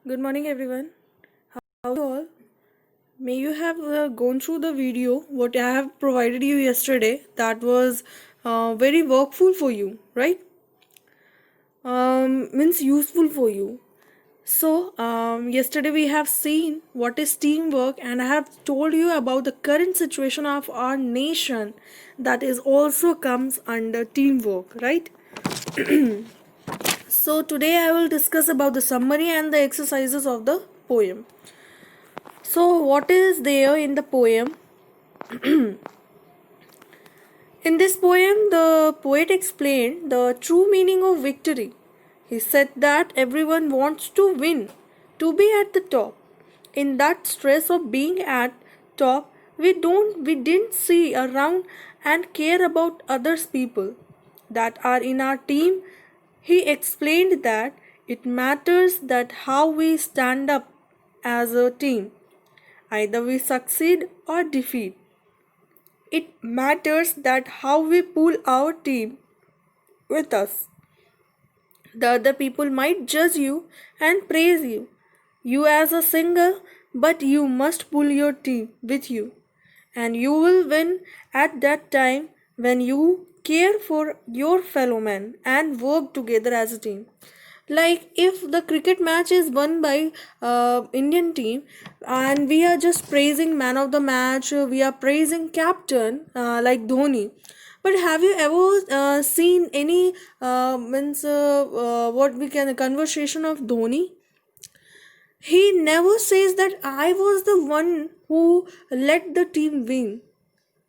Good morning, everyone. How are you all? May you have gone through the video what I have provided you yesterday. That was very workful for you, right? Means useful for you. So, yesterday we have seen what is teamwork, and I have told you about the current situation of our nation that is also comes under teamwork, right? So, today I will discuss about the summary and the exercises of the poem. So, what is there in the poem? In this poem, the poet explained the true meaning of victory. He said that everyone wants to win, to be at the top. In that stress of being at top, we didn't see around and care about others people that are in our team. He explained that it matters that how we stand up as a team. Either we succeed or defeat. It matters that how we pull our team with us. The other people might judge you and praise you as a single, but you must pull your team with you. And you will win at that time when you care for your fellow men and work together as a team. Like if the cricket match is won by Indian team and we are just praising man of the match, we are praising captain like Dhoni, but have you ever seen any means what we can conversation of Dhoni? He never says that I was the one who let the team win.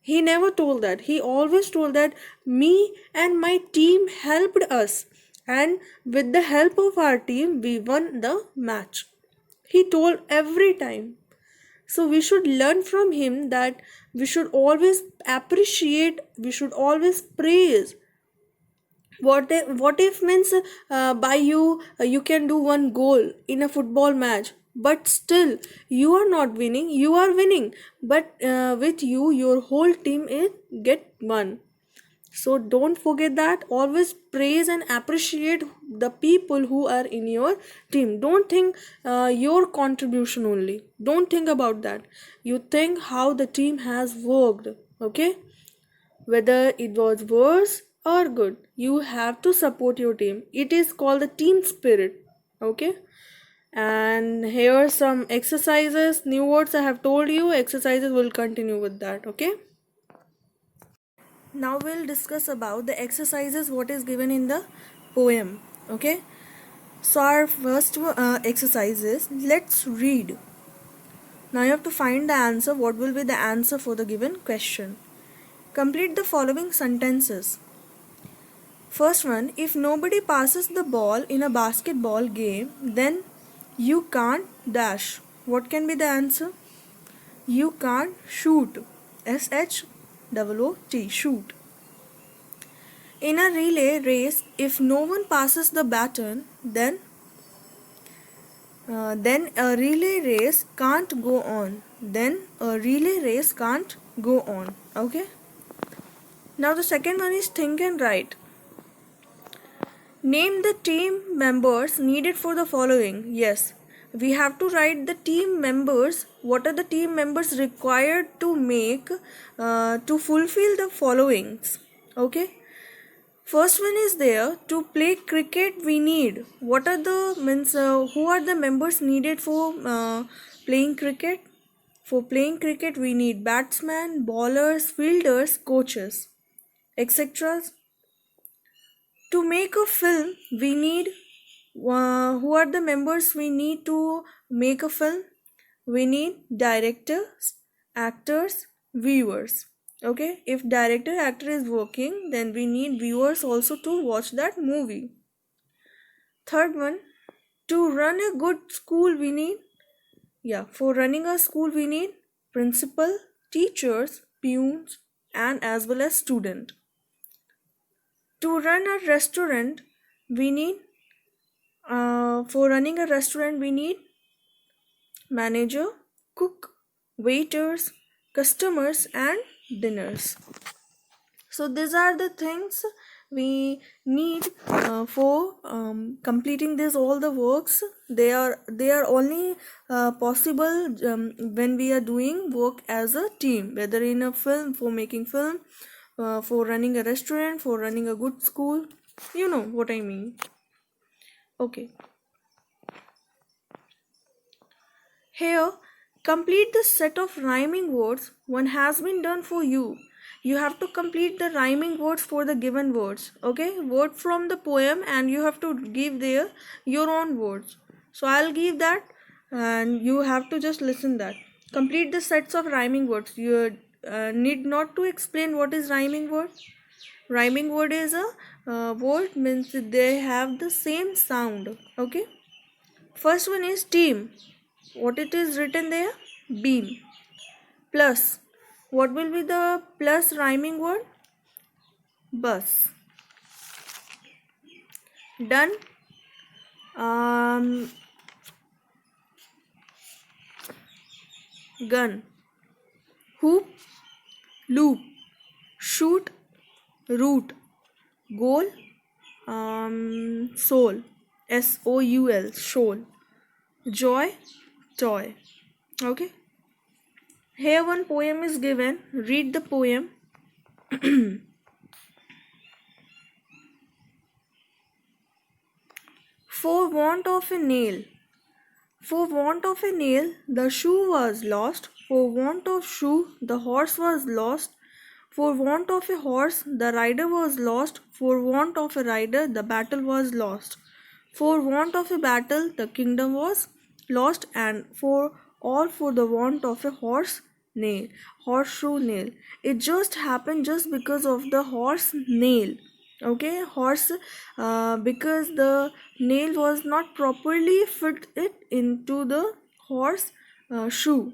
He never told that. He always told that me and my team helped us, and with the help of our team, we won the match. He told every time. So we should learn from him that we should always appreciate, we should always praise. What if means by you can do one goal in a football match, but still you are not winning, you are winning, but with you your whole team is get one. So don't forget that. Always praise and appreciate the people who are in your team. Don't think your contribution only. Don't think about that. You think how the team has worked. Okay, whether it was worse or good, you have to support your team. It is called the team spirit. Okay, and here are some exercises, new words I have told you. Exercises will continue with that. Okay, now we'll discuss about the exercises what is given in the poem. Okay, so our first exercise is let's read. Now you have to find the answer. What will be the answer for the given question? Complete the following sentences. First one, if nobody passes the ball in a basketball game, then you can't dash. What can be the answer? You can't shoot. SHOOT, shoot. In a relay race, if no one passes the baton, then a relay race can't go on. Then a relay race can't go on. Okay. Now the second one is think and write. Name the team members needed for the following. Yes, we have to write the team members. What are the team members required to make to fulfill the followings? Okay. First one is there to play cricket. We need what are the means who are the members needed for playing cricket? For playing cricket, we need batsmen, bowlers, fielders, coaches, etc. To make a film, we need who are the members we need to make a film? We need directors, actors, viewers. Okay, if director actor is working, then we need viewers also to watch that movie. Third one, to run a good school, we need, for running a school, we need principal, teachers, peons, and as well as student. To run a restaurant, we need for running a restaurant, we need manager, cook, waiters, customers, and dinners. So these are the things we need for completing this all the works. They are only possible when we are doing work as a team, whether in a film, for making film, for running a restaurant, for running a good school. You know what I mean. Okay. Here, complete the set of rhyming words. One has been done for you. You have to complete the rhyming words for the given words. Okay, word from the poem, and you have to give there your own words. So I'll give that, and you have to just listen that. Complete the sets of rhyming words. You need not to explain what is rhyming word. Rhyming word is a word means they have the same sound. Okay. First one is team. What it is written there? Beam. Plus. What will be the plus rhyming word? Bus. Done. Um, Gun. Hoop. Loop. Shoot. Root. Goal. Soul. SOUL. Soul. Joy. Toy. Okay. Here one poem is given. Read the poem. For want of a nail. For want of a nail, the shoe was lost. For want of shoe, the horse was lost. For want of a horse, the rider was lost. For want of a rider, the battle was lost. For want of a battle, the kingdom was lost. And for the want of a horseshoe nail. It just happened just because of the horse nail. Okay, horse, because the nail was not properly fit it into the horse shoe,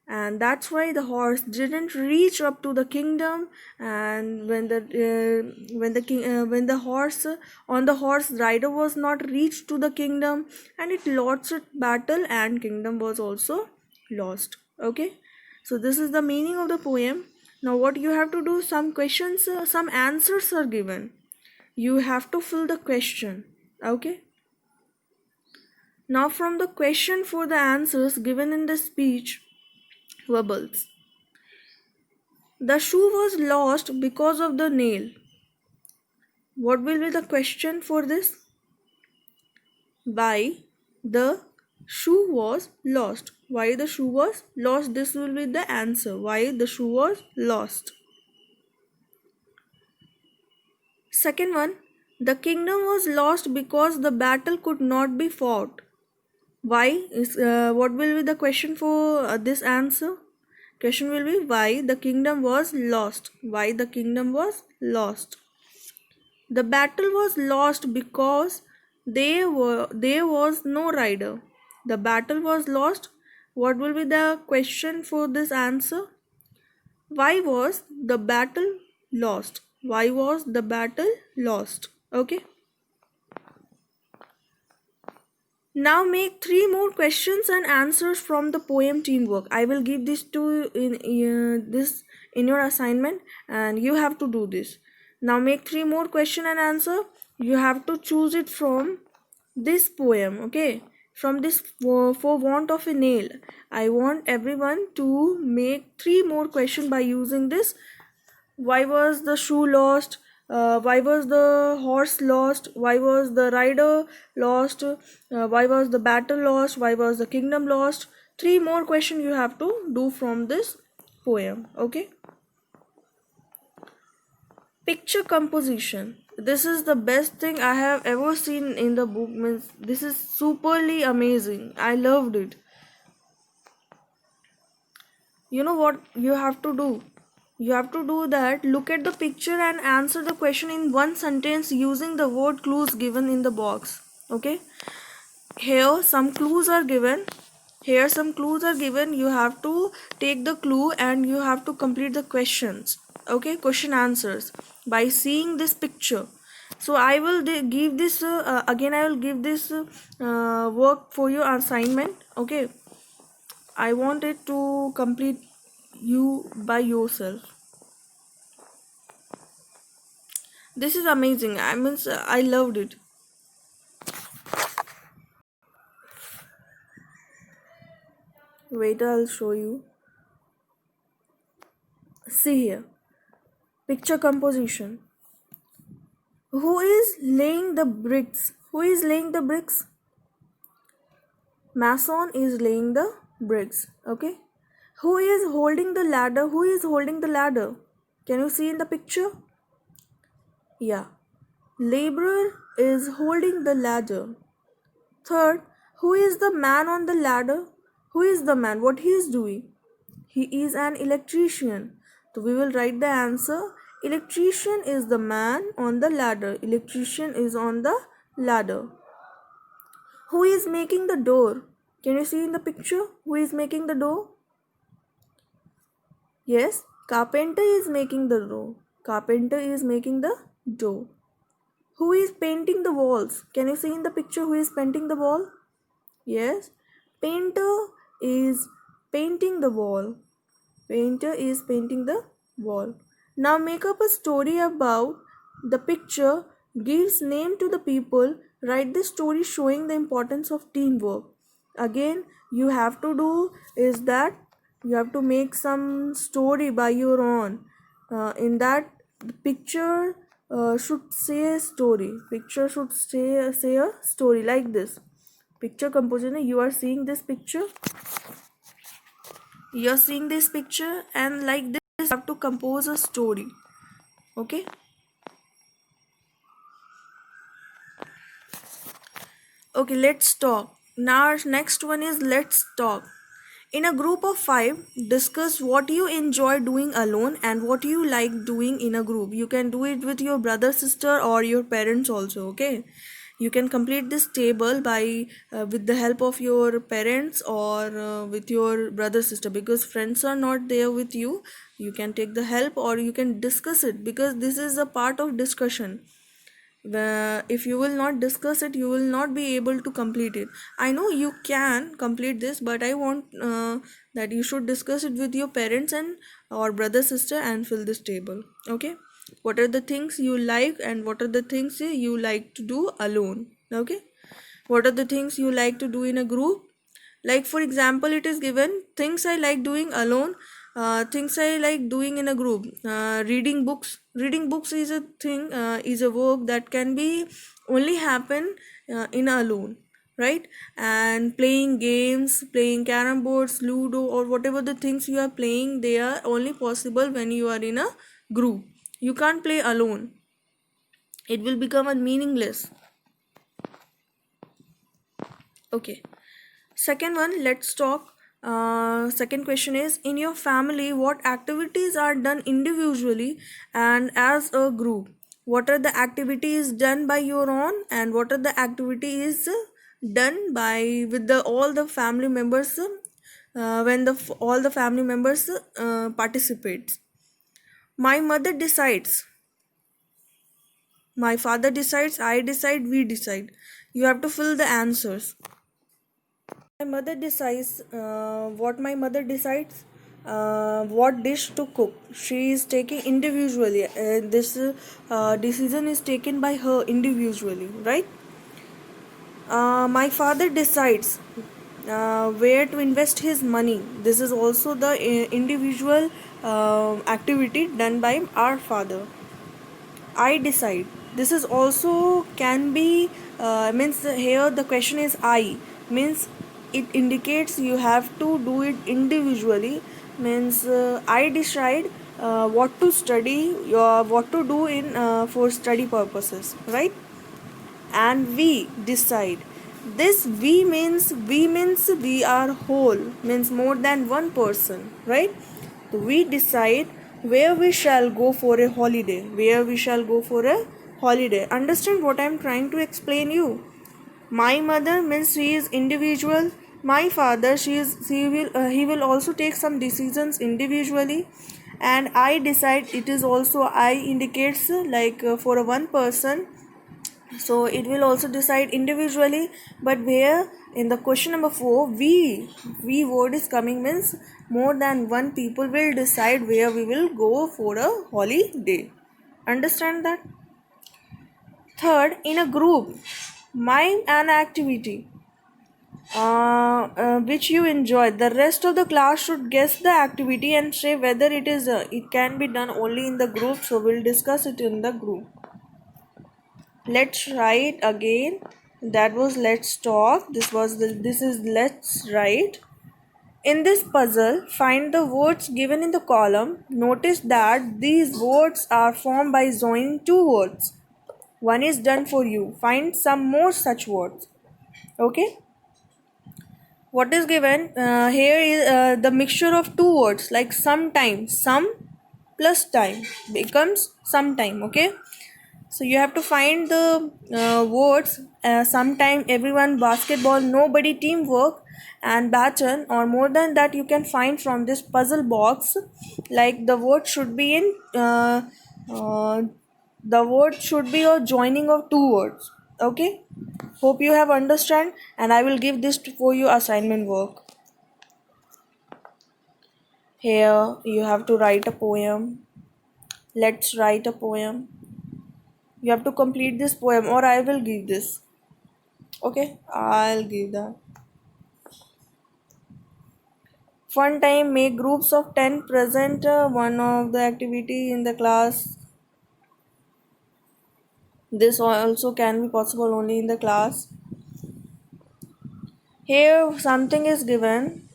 and that's why the horse didn't reach up to the kingdom. And when the horse on the horse rider was not reached to the kingdom, and it lost its battle, and kingdom was also lost. Okay, so this is the meaning of the poem. Now what you have to do, some questions, some answers are given. You have to fill the question. Okay, now from the question for the answers given in the speech bubbles. The shoe was lost because of the nail. What will be the question for this? Why the shoe was lost? Why the shoe was lost? This will be the answer. Why the shoe was lost. Second one, the kingdom was lost because the battle could not be fought. Why is what will be the question for this answer? Question will be why the kingdom was lost. Why the kingdom was lost. The battle was lost because there was no rider. The battle was lost. What will be the question for this answer? Why was the battle lost? Why was the battle lost? Okay. Now make 3 more questions and answers from the poem teamwork. I will give this to this in your assignment, and you have to do this. Now make 3 more question and answer. You have to choose it from this poem. Okay, from this for want of a nail. I want everyone to make 3 more questions by using this. Why was the shoe lost? Why was the horse lost? Why was the rider lost? Why was the battle lost? Why was the kingdom lost? 3 more questions you have to do from this poem. Okay. Picture composition. This is the best thing I have ever seen in the book. Means this is superly amazing. I loved it. You know what you have to do? You have to do that. Look at the picture and answer the question in one sentence using the word clues given in the box. Okay. Here some clues are given. You have to take the clue and you have to complete the questions. Okay, question answers by seeing this picture. So I will give this again. I will give this work for your assignment. Okay, I want it to complete you by yourself. This is amazing. I loved it. Wait, I'll show you. See here. Picture composition. Who is laying the bricks? Who is laying the bricks? Mason is laying the bricks. Okay. Who is holding the ladder? Who is holding the ladder? Can you see in the picture? Yeah. Laborer is holding the ladder. Third, who is the man on the ladder? Who is the man? What he is doing? He is an electrician. So we will write the answer. Electrician is the man on the ladder. Electrician is on the ladder. Who is making the door? Can you see in the picture? Who is making the door? Yes, carpenter is making the door. Carpenter is making the door. Who is painting the walls? Can you see in the picture who is painting the wall? Yes, painter is painting the wall. Painter is painting the wall. Now make up a story about the picture, gives name to the people, write the story showing the importance of teamwork. Again, you have to do is that you have to make some story by your own. In that, the picture should say a story. Picture should say a story like this. Picture composition, you are seeing this picture. You're seeing this picture, and like this you have to compose a story. Okay. Okay, let's talk. Now our next one is let's talk. In a group of 5, discuss what you enjoy doing alone and what you like doing in a group. You can do it with your brother, sister, or your parents also. Okay, you can complete this table by with the help of your parents or with your brother, sister, because friends are not there with you. You can take the help or you can discuss it, because this is a part of discussion. If you will not discuss it, you will not be able to complete it. I know you can complete this, but I want that you should discuss it with your parents and or brother, sister, and fill this table. Okay, what are the things you like and what are the things you like to do alone? Okay, what are the things you like to do in a group? Like for example, it is given things I like doing alone, things I like doing in a group. Reading books. Reading books is a thing, is a work that can be only happen in alone, right? And playing games, playing carom boards, ludo, or whatever the things you are playing, they are only possible when you are in a group. You can't play alone. It will become a meaningless. Okay. Second one, let's talk. Second question is, in your family, what activities are done individually and as a group? What are the activities done by your own and what are the activities done by with the all the family members when all the family members participates? My mother decides. My father decides. I decide. We decide. You have to fill the answers. My mother decides what my mother decides what dish to cook. She is taking individually. This decision is taken by her individually, right? My father decides where to invest his money. This is also the individual activity done by our father. I decide. This is also can be means here the question is I, means it indicates you have to do it individually, means I decide what to study, what to do in for study purposes, right? And we decide. This we means we are whole, means more than one person, right? So we decide where we shall go for a holiday, where we shall go for a holiday. Understand what I am trying to explain you? My mother means she is individual. My father, he will also take some decisions individually. And I decide, it is also I indicates like for a one person, so it will also decide individually. But where in the question number 4, we word is coming, means more than one people will decide where we will go for a holiday. Understand that? Third, in a group, mime an activity which you enjoy. The rest of the class should guess the activity and say whether it can be done only in the group. So we'll discuss it in the group. Let's write again. That was let's talk. This is let's write. In this puzzle, find the words given in the column. Notice that these words are formed by joining two words. One is done for you. Find some more such words. Okay. What is given here is the mixture of two words like sometime. Some plus time becomes sometime. Okay. So you have to find the words sometime, everyone, basketball, nobody, teamwork, and baton, or more than that you can find from this puzzle box. Like the word should be in the word should be a joining of two words. Okay. Hope you have understand, and I will give this for you assignment work. Here you have to write a poem. Let's write a poem. You have to complete this poem or I will give this. Okay, I'll give that. Fun time, make groups of 10 present one of the activity in the class. This also can be possible only in the class. Here something is given.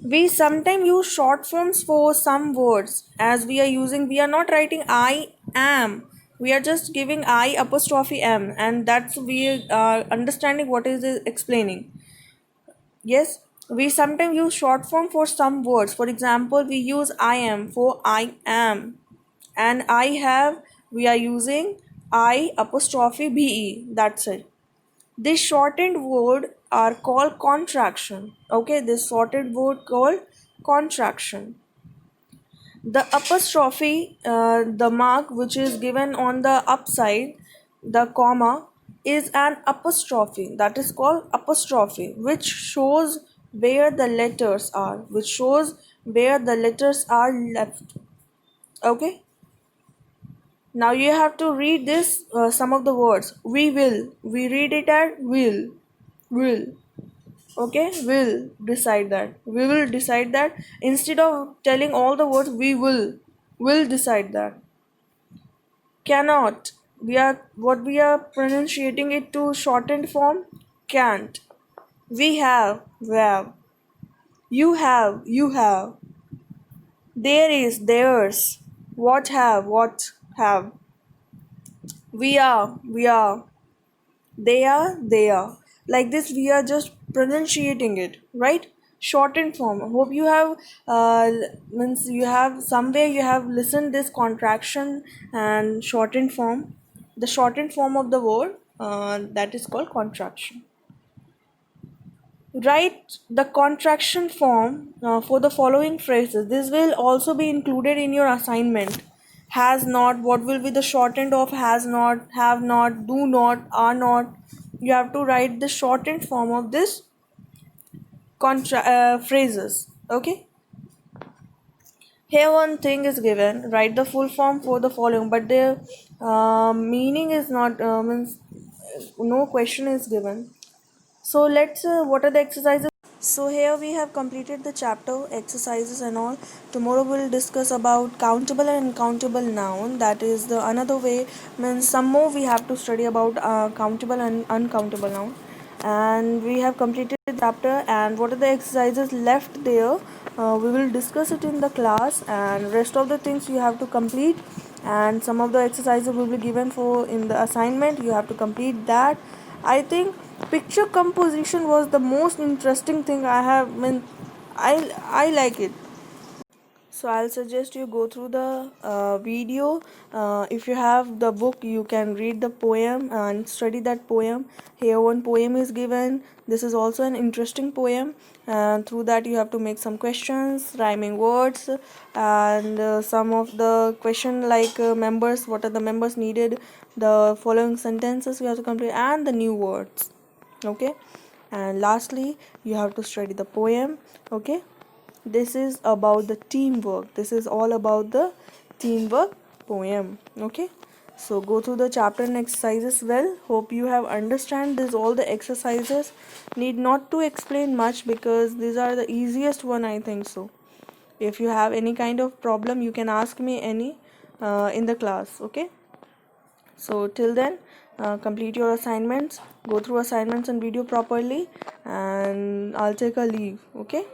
We sometimes use short forms for some words as we are not writing I am. We are just giving I apostrophe am, and that's we are understanding what is it explaining. Yes, we sometimes use short form for some words. For example, we use I am for I am, and I have, we are using I apostrophe be. That's it. This shortened word are called contraction. Okay, this shortened word called contraction. The apostrophe, the mark which is given on the upside, the comma, is an apostrophe. That is called apostrophe, which shows where the letters are, left. Okay. Now you have to read this some of the words. We will. We read it as will. Will. Okay, we will decide that. Instead of telling all the words, we will decide that. Cannot, we are pronunciating it to shortened form. Can't. We have. You have. There is, theirs. What have. We are. They are. Like this, we are just pronunciating it, right? Shortened form. Hope you have, means you have somewhere you have listened this contraction and shortened form. The shortened form of the word that is called contraction. Write the contraction form for the following phrases. This will also be included in your assignment. Has not, what will be the shortened of has not, have not, do not, are not. You have to write the shortened form of this phrases. Okay. Here one thing is given. Write the full form for the following, but the meaning is not means no question is given. So let's what are the exercises? So here we have completed the chapter exercises and all. Tomorrow we'll discuss about countable and uncountable noun. That is the another way, means some more we have to study about countable and uncountable noun. And we have completed the chapter, and what are the exercises left there, we will discuss it in the class, and rest of the things you have to complete, and some of the exercises will be given for in the assignment. You have to complete that. I think picture composition was the most interesting thing I have. I like it. So I'll suggest you go through the video. If you have the book, you can read the poem and study that poem. Here one poem is given. This is also an interesting poem, and through that you have to make some questions, rhyming words, and some of the question like members. What are the members needed? The following sentences you have to complete, and the new words. Okay, and lastly you have to study the poem. Okay. This is about the teamwork. This is all about the teamwork poem. Okay. So go through the chapter and exercises well. Hope you have understand this. All the exercises need not to explain much because these are the easiest one, I think so. If you have any kind of problem, you can ask me any in the class. Okay. So till then, complete your assignments, go through assignments and video properly, and I'll take a leave. Okay.